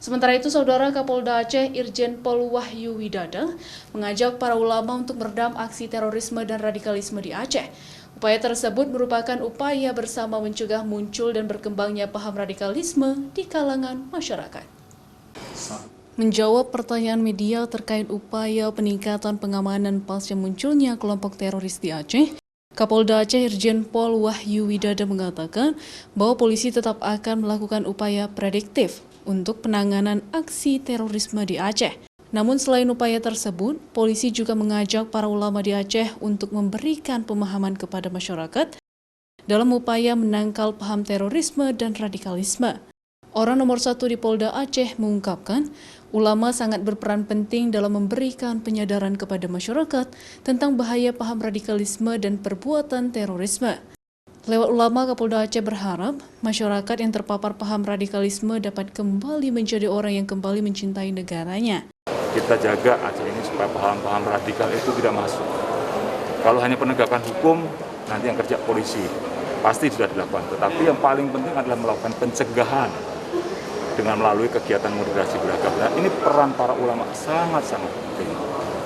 Sementara itu, Saudara Kapolda Aceh Irjen Pol Wahyu Widada mengajak para ulama untuk meredam aksi terorisme dan radikalisme di Aceh. Upaya tersebut merupakan upaya bersama mencegah muncul dan berkembangnya paham radikalisme di kalangan masyarakat. Menjawab pertanyaan media terkait upaya peningkatan pengamanan pasca munculnya kelompok teroris di Aceh, Kapolda Aceh Irjen Pol Wahyu Widada mengatakan bahwa polisi tetap akan melakukan upaya prediktif untuk penanganan aksi terorisme di Aceh. Namun selain upaya tersebut, polisi juga mengajak para ulama di Aceh untuk memberikan pemahaman kepada masyarakat dalam upaya menangkal paham terorisme dan radikalisme. Orang nomor 1 di Polda Aceh mengungkapkan, ulama sangat berperan penting dalam memberikan penyadaran kepada masyarakat tentang bahaya paham radikalisme dan perbuatan terorisme. Lewat ulama, Kapolda Aceh berharap masyarakat yang terpapar paham radikalisme dapat kembali menjadi orang yang kembali mencintai negaranya. Kita jaga Aceh ini supaya paham-paham radikal itu tidak masuk. Kalau hanya penegakan hukum, nanti yang kerja polisi pasti sudah dilakukan. Tetapi yang paling penting adalah melakukan pencegahan dengan melalui kegiatan moderasi beragama. Ini peran para ulama sangat-sangat penting.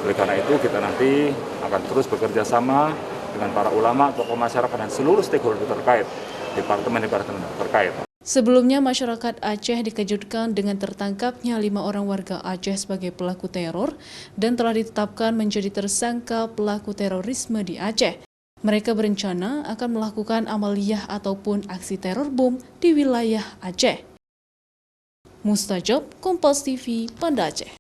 Oleh karena itu kita nanti akan terus bekerja sama dengan para ulama, tokoh masyarakat, dan seluruh stakeholder terkait, departemen-departemen terkait. Sebelumnya, masyarakat Aceh dikejutkan dengan tertangkapnya 5 orang warga Aceh sebagai pelaku teror dan telah ditetapkan menjadi tersangka pelaku terorisme di Aceh. Mereka berencana akan melakukan amaliyah ataupun aksi teror bom di wilayah Aceh. Mustajab, Kompas TV, Banda Aceh.